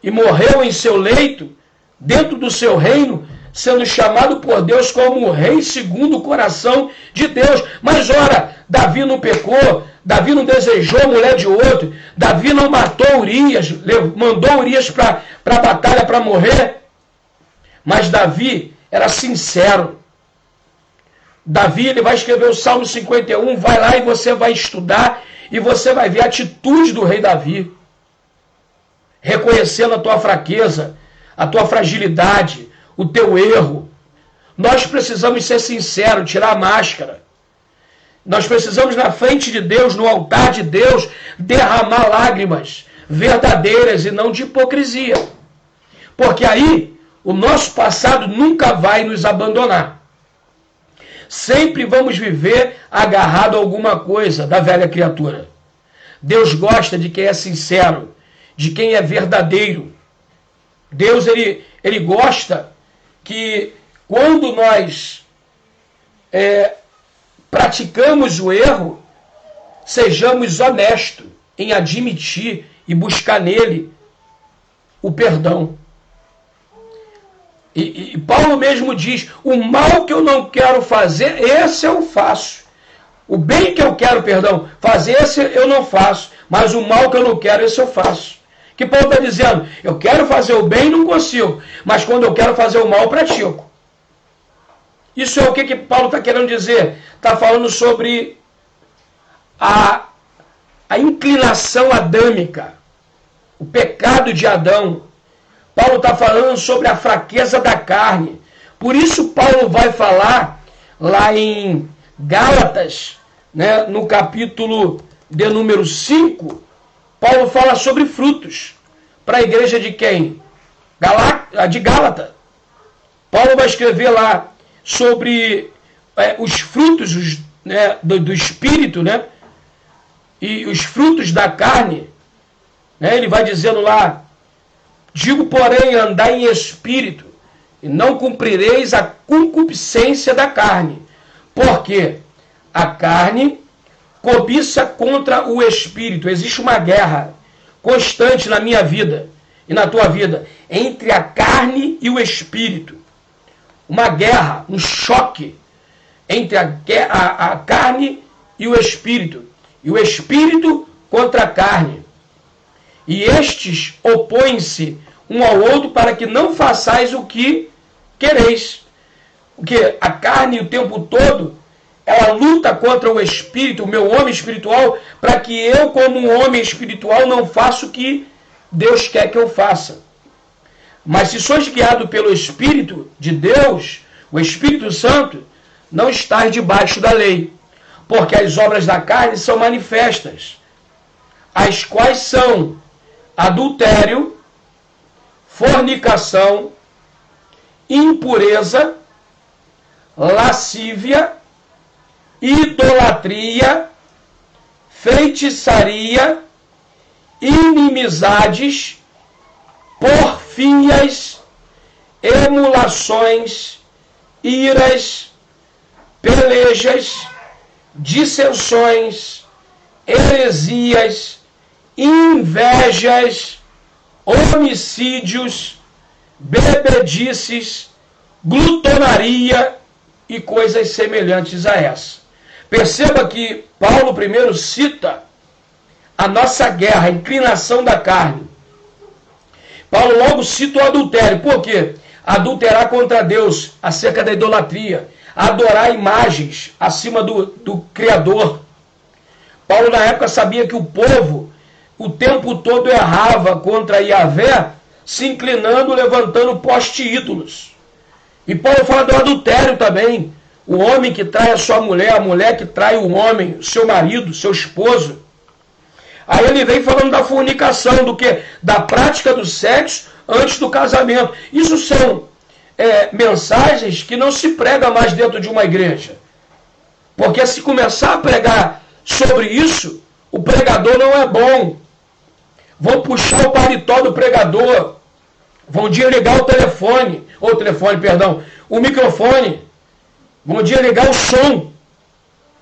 e morreu em seu leito, dentro do seu reino, sendo chamado por Deus como o rei segundo o coração de Deus. Mas ora, Davi não pecou, Davi não desejou a mulher de outro. Davi não matou Urias, mandou Urias para a batalha para morrer. Mas Davi era sincero. Davi, ele vai escrever o Salmo 51, vai lá e você vai estudar e você vai ver a atitude do rei Davi. Reconhecendo a tua fraqueza, a tua fragilidade, o teu erro. Nós precisamos ser sinceros, tirar a máscara. Nós precisamos, na frente de Deus, no altar de Deus, derramar lágrimas verdadeiras e não de hipocrisia. Porque aí, o nosso passado nunca vai nos abandonar. Sempre vamos viver agarrado a alguma coisa da velha criatura. Deus gosta de quem é sincero, de quem é verdadeiro. Deus, ele gosta que quando nós praticamos o erro, sejamos honestos em admitir e buscar nele o perdão. E Paulo mesmo diz, o mal que eu não quero fazer, esse eu faço. O bem que eu quero, fazer, esse eu não faço. Mas o mal que eu não quero, esse eu faço. Que Paulo está dizendo, eu quero fazer o bem e não consigo. Mas quando eu quero fazer o mal, eu pratico. Isso é o que Paulo está querendo dizer. Está falando sobre a inclinação adâmica. O pecado de Adão. Paulo está falando sobre a fraqueza da carne. Por isso Paulo vai falar lá em Gálatas, né, no capítulo de número 5, Paulo fala sobre frutos. Para a igreja de quem? De Gálata. Paulo vai escrever lá sobre os frutos do Espírito, né, e os frutos da carne. Né, ele vai dizendo lá, digo, porém, andai em espírito, e não cumprireis a concupiscência da carne, porque a carne cobiça contra o espírito. Existe uma guerra constante na minha vida e na tua vida, entre a carne e o espírito. Uma guerra, um choque entre a carne e o espírito contra a carne. E estes opõem-se um ao outro para que não façais o que quereis. Porque a carne o tempo todo, ela luta contra o espírito, o meu homem espiritual, para que eu, como um homem espiritual, não faça o que Deus quer que eu faça. Mas se sois guiado pelo Espírito de Deus, o Espírito Santo, não estais debaixo da lei. Porque as obras da carne são manifestas, as quais são adultério, fornicação, impureza, lascívia, idolatria, feitiçaria, inimizades, porfias, emulações, iras, pelejas, dissensões, heresias, invejas, homicídios, bebedices, glutonaria e coisas semelhantes a essa. Perceba que Paulo primeiro cita a nossa guerra, a inclinação da carne. Paulo logo cita o adultério. Por quê? Adulterar contra Deus, acerca da idolatria, adorar imagens acima do Criador. Paulo na época sabia que o povo o tempo todo errava contra Yahvé, se inclinando, levantando poste-ídolos. E Paulo fala do adultério também. O homem que trai a sua mulher, a mulher que trai o homem, o seu marido, seu esposo. Aí ele vem falando da fornicação, do que? Da prática do sexo antes do casamento. Isso são mensagens que não se prega mais dentro de uma igreja. Porque se começar a pregar sobre isso, o pregador não é bom. Vão puxar o paletó do pregador. Vão desligar o microfone. Vão desligar o som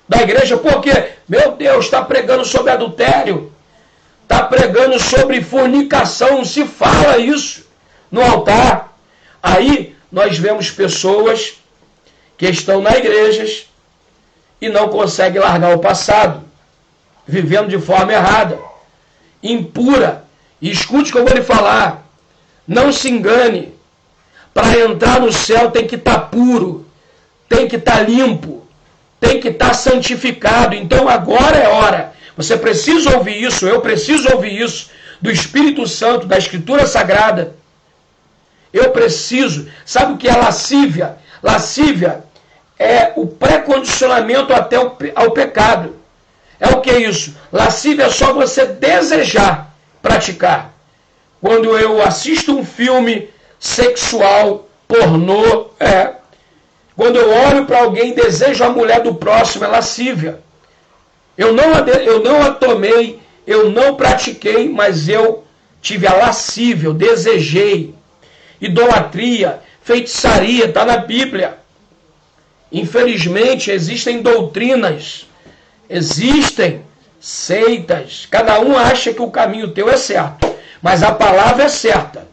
da igreja. Por quê? Meu Deus, está pregando sobre adultério. Está pregando sobre fornicação. Se fala isso no altar. Aí nós vemos pessoas que estão nas igrejas e não conseguem largar o passado. vivendo de forma errada, impura. E escute o que eu vou lhe falar. Não se engane. Para entrar no céu tem que estar puro, tem que estar limpo, tem que estar santificado. Então agora é hora. Você precisa ouvir isso, eu preciso ouvir isso do Espírito Santo, da Escritura Sagrada. Eu preciso. Sabe o que é lascívia? Lascívia é o pré-condicionamento até ao pecado. É o que é isso? Lascívia é só você desejar praticar. Quando eu assisto um filme sexual, pornô, quando eu olho para alguém e desejo a mulher do próximo, é lascívia. Eu não a tomei, eu não pratiquei, mas eu tive a lascívia, eu desejei. Idolatria, feitiçaria, está na Bíblia. Infelizmente, existem doutrinas, existem seitas. Cada um acha que o caminho teu é certo, mas a palavra é certa.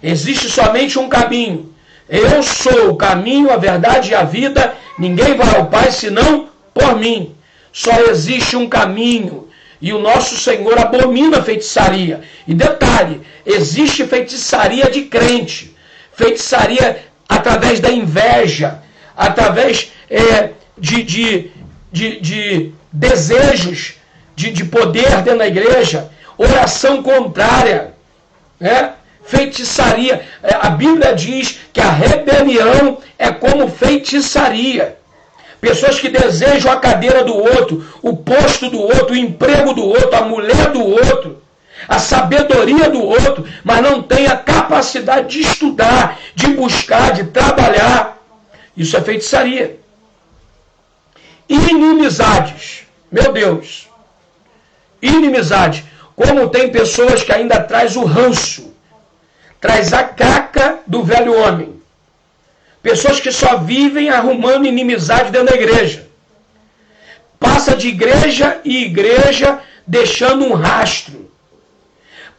Existe somente um caminho. Eu sou o caminho, a verdade e a vida. Ninguém vai ao Pai senão por mim. Só existe um caminho. E o nosso Senhor abomina a feitiçaria. E detalhe, existe feitiçaria de crente. Feitiçaria através da inveja. Através de desejos de poder dentro da igreja. Oração contrária. Feitiçaria. A Bíblia diz que a rebelião é como feitiçaria. Pessoas que desejam a cadeira do outro, o posto do outro, o emprego do outro, a mulher do outro, a sabedoria do outro, mas não tem a capacidade de estudar, de buscar, de trabalhar. Isso é feitiçaria. Inimizades. Meu Deus. Inimizades. Como tem pessoas que ainda traz o ranço, traz a caca do velho homem. Pessoas que só vivem arrumando inimizade dentro da igreja. Passa de igreja em igreja deixando um rastro.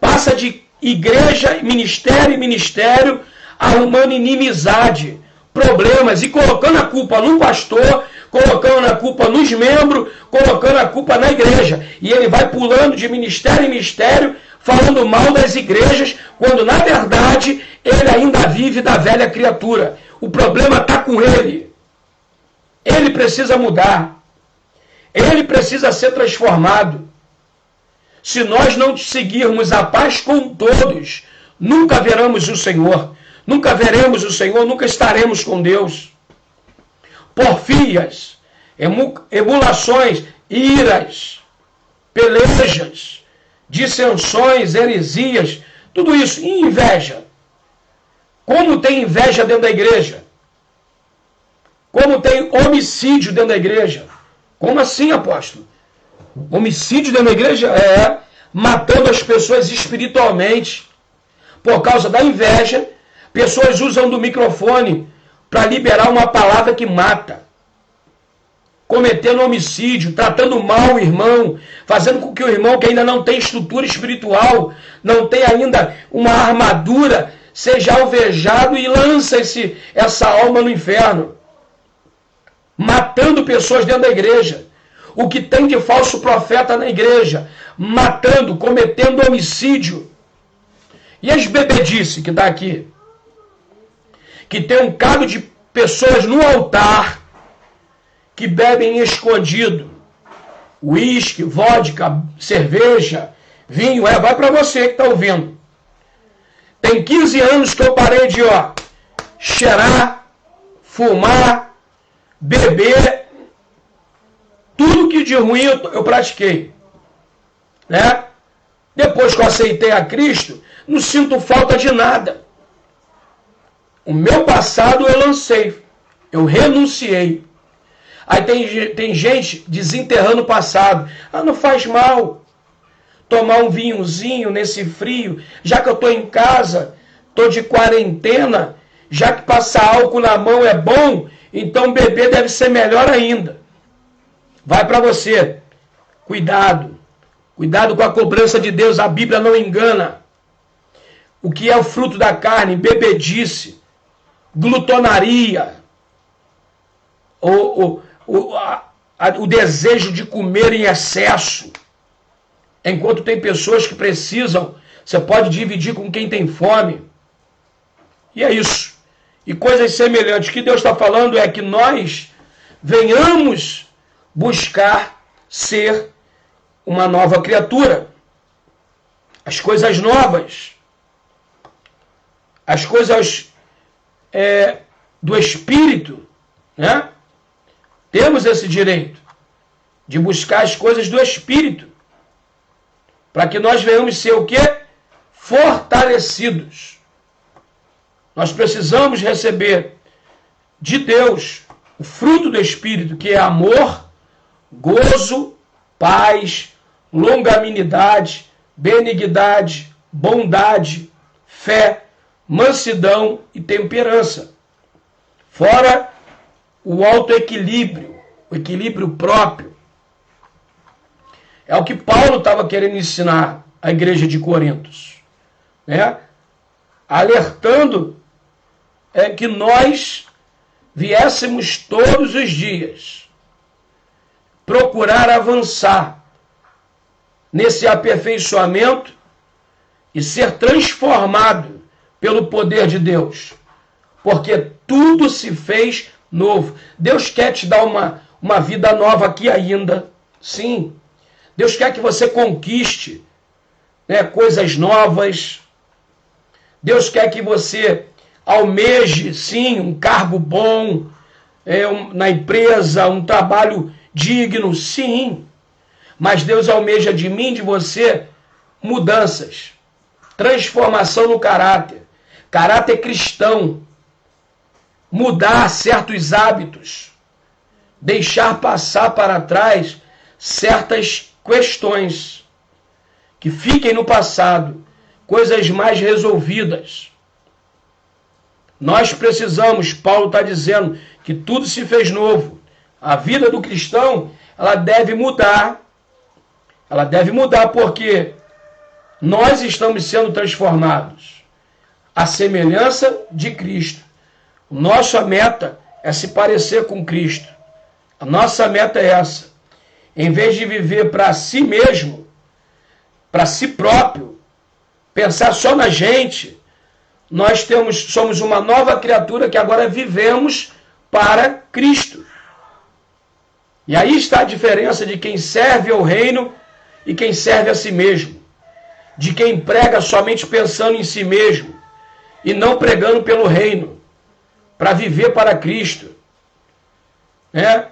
Passa de igreja, ministério em ministério, arrumando inimizade, problemas e colocando a culpa no pastor, colocando a culpa nos membros, colocando a culpa na igreja. E ele vai pulando de ministério em ministério, falando mal das igrejas, quando na verdade ele ainda vive da velha criatura. O problema está com ele. Ele precisa mudar. Ele precisa ser transformado. Se nós não seguirmos a paz com todos, nunca veremos o Senhor. Nunca veremos o Senhor, nunca estaremos com Deus. Porfias, emulações, iras, pelejas, dissensões, heresias, tudo isso. E inveja. Como tem inveja dentro da igreja? Como tem homicídio dentro da igreja? Como assim, apóstolo? Homicídio dentro da igreja? Matando as pessoas espiritualmente. Por causa da inveja, pessoas usam do microfone para liberar uma palavra que mata. Cometendo homicídio, tratando mal o irmão, fazendo com que o irmão que ainda não tem estrutura espiritual, não tem ainda uma armadura, seja alvejado e lança essa alma no inferno. Matando pessoas dentro da igreja. O que tem de falso profeta na igreja. Matando, cometendo homicídio. E as bebedices que está aqui? Que tem um bocado de pessoas no altar que bebem escondido. Uísque, vodka, cerveja, vinho. Vai para você que está ouvindo. Tem 15 anos que eu parei de cheirar, fumar, beber, tudo que de ruim eu pratiquei. Depois que eu aceitei a Cristo, não sinto falta de nada. O meu passado eu lancei, eu renunciei. Aí tem gente desenterrando o passado. Não faz mal tomar um vinhozinho nesse frio, já que eu estou em casa, estou de quarentena, já que passar álcool na mão é bom, então beber deve ser melhor ainda. Vai para você. Cuidado. Cuidado com a cobrança de Deus, a Bíblia não engana. O que é o fruto da carne? Bebedice, glutonaria, o desejo de comer em excesso. Enquanto tem pessoas que precisam, você pode dividir com quem tem fome. E é isso. E coisas semelhantes. O que Deus está falando é que nós venhamos buscar ser uma nova criatura. As coisas novas. As coisas do Espírito, né? Temos esse direito de buscar as coisas do Espírito, para que nós venhamos ser o quê? Fortalecidos. Nós precisamos receber de Deus o fruto do Espírito, que é amor, gozo, paz, longanimidade, benignidade, bondade, fé, mansidão e temperança. Fora o autoequilíbrio, o equilíbrio próprio. É o que Paulo estava querendo ensinar à igreja de Corintos, né? Alertando que nós viéssemos todos os dias procurar avançar nesse aperfeiçoamento e ser transformado pelo poder de Deus, porque tudo se fez novo. Deus quer te dar uma vida nova aqui ainda, sim. Deus quer que você conquiste, né, coisas novas. Deus quer que você almeje, sim, um cargo bom na empresa, um trabalho digno, sim. Mas Deus almeja de mim, de você, mudanças, transformação no caráter cristão, mudar certos hábitos, deixar passar para trás certas questões que fiquem no passado, coisas mais resolvidas. Nós precisamos, Paulo está dizendo, que tudo se fez novo. A vida do cristão, ela deve mudar. Ela deve mudar porque nós estamos sendo transformados à semelhança de Cristo. Nossa meta é se parecer com Cristo. A nossa meta é essa. Em vez de viver para si mesmo, para si próprio, pensar só na gente, nós somos uma nova criatura que agora vivemos para Cristo. E aí está a diferença de quem serve ao reino e quem serve a si mesmo. De quem prega somente pensando em si mesmo e não pregando pelo reino, para viver para Cristo. Né?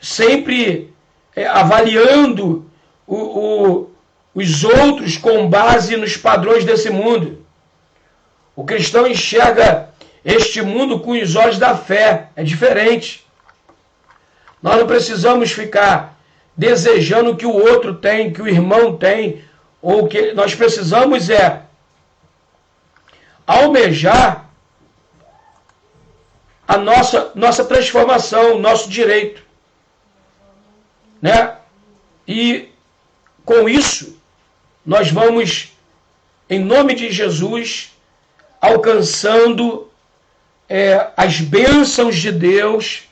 Sempre avaliando os outros com base nos padrões desse mundo. O cristão enxerga este mundo com os olhos da fé. É diferente. Nós não precisamos ficar desejando o que o outro tem, que o irmão tem, ou que nós precisamos almejar a nossa transformação, nosso direito. Né? E com isso, nós vamos, em nome de Jesus, alcançando as bênçãos de Deus,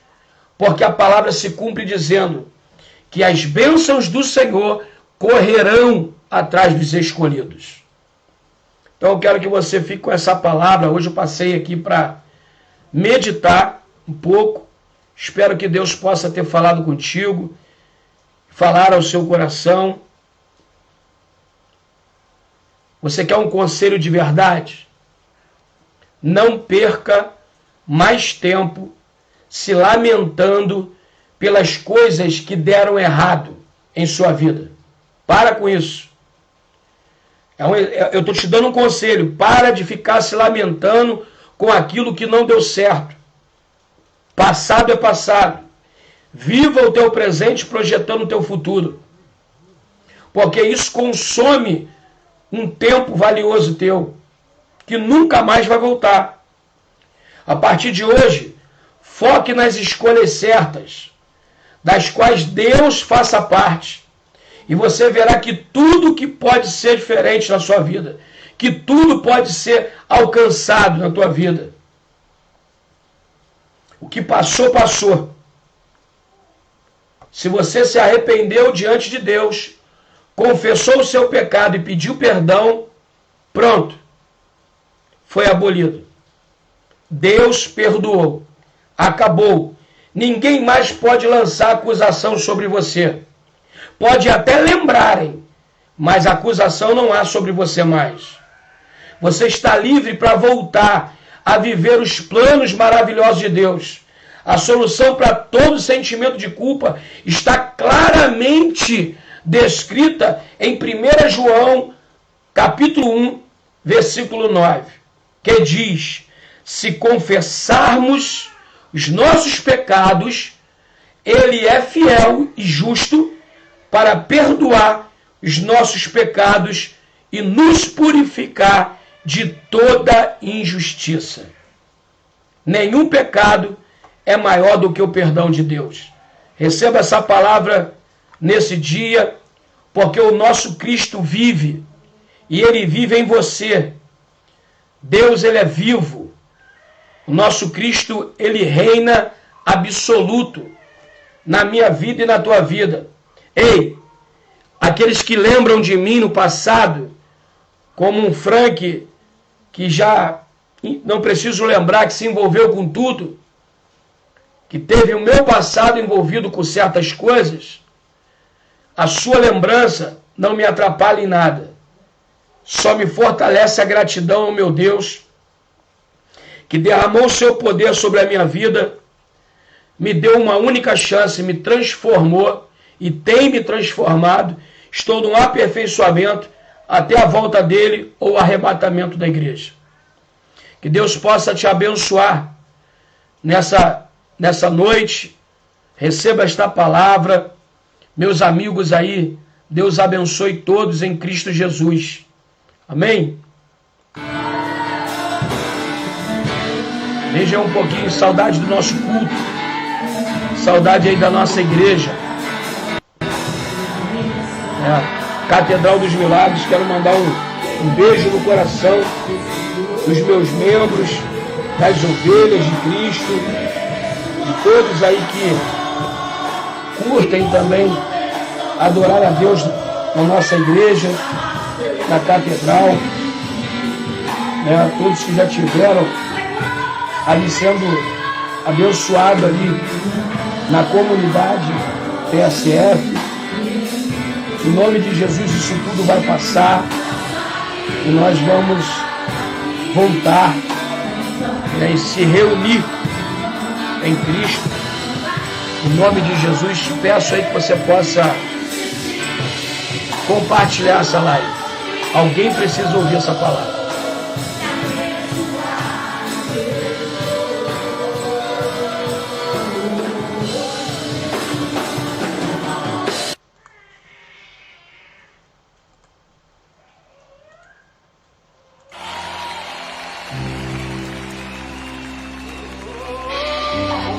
porque a palavra se cumpre dizendo que as bênçãos do Senhor correrão atrás dos escolhidos. Então eu quero que você fique com essa palavra. Hoje eu passei aqui para meditar um pouco. Espero que Deus possa ter falado contigo, falar ao seu coração. Você quer um conselho de verdade? Não perca mais tempo se lamentando pelas coisas que deram em sua vida. Para com isso. Eu estou te dando um conselho. Para de ficar se lamentando com aquilo que não deu certo. Passado é passado. Viva o teu presente projetando o teu futuro. Porque isso consome um tempo valioso teu, que nunca mais vai voltar. A partir de hoje, foque nas escolhas certas, das quais Deus faça parte. E você verá que tudo que pode ser diferente na sua vida, que tudo pode ser alcançado na tua vida. O que passou, passou. Se você se arrependeu diante de Deus, confessou o seu pecado e pediu perdão, pronto, foi abolido. Deus perdoou, acabou. Ninguém mais pode lançar acusação sobre você. Pode até lembrarem, mas acusação não há sobre você mais. Você está livre para voltar a viver os planos maravilhosos de Deus. A solução para todo sentimento de culpa está claramente descrita em 1 João, capítulo 1, versículo 9, que diz: se confessarmos os nossos pecados, Ele é fiel e justo para perdoar os nossos pecados e nos purificar de toda injustiça. Nenhum pecado é maior do que o perdão de Deus. Receba essa palavra nesse dia, porque o nosso Cristo vive, e Ele vive em você. Deus, Ele é vivo. O nosso Cristo, Ele reina absoluto na minha vida e na tua vida. Ei, aqueles que lembram de mim no passado, como um Frank, que já não preciso lembrar, que se envolveu com tudo, que teve o meu passado envolvido com certas coisas, a sua lembrança não me atrapalha em nada. Só me fortalece a gratidão ao meu Deus, que derramou o seu poder sobre a minha vida, me deu uma única chance, me transformou e tem me transformado. Estou num aperfeiçoamento até a volta dele ou o arrebatamento da igreja. Que Deus possa te abençoar nessa noite. Receba esta palavra. Meus amigos aí, Deus abençoe todos em Cristo Jesus. Amém? Veja um pouquinho, saudade do nosso culto, saudade aí da nossa igreja, Catedral dos Milagres. Quero mandar um beijo no coração dos meus membros, das ovelhas de Cristo, de todos aí que curtem também adorar a Deus na nossa igreja, na catedral, todos que já tiveram ali sendo abençoado ali na comunidade PSF. Em nome de Jesus, isso tudo vai passar e nós vamos voltar e se reunir em Cristo. Em nome de Jesus, peço aí que você possa compartilhar essa live. Alguém precisa ouvir essa palavra.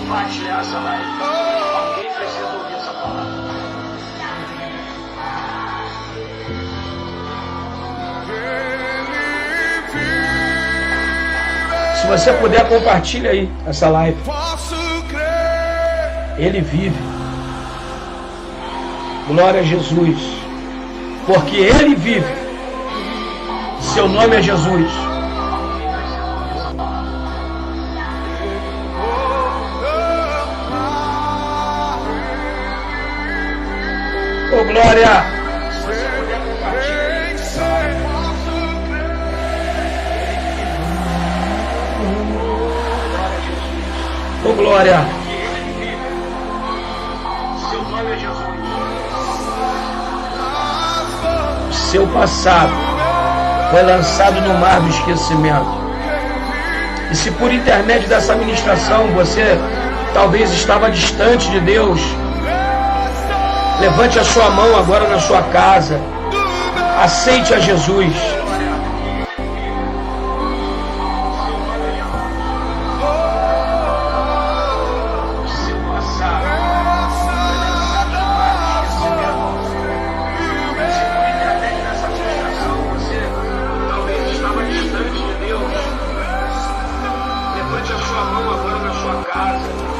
Compartilhar essa live. Alguém precisa ouvir essa palavra. Se você puder, compartilha aí essa live. Ele vive. Glória a Jesus. Porque Ele vive. Seu nome é Jesus. Ô, glória! Ô, glória! Seu nome é Jesus. Seu passado foi lançado no mar do esquecimento. E se por intermédio dessa ministração você talvez estava distante de Deus, levante a sua mão agora na sua casa. Aceite a Jesus. Levante a sua mão agora na sua casa.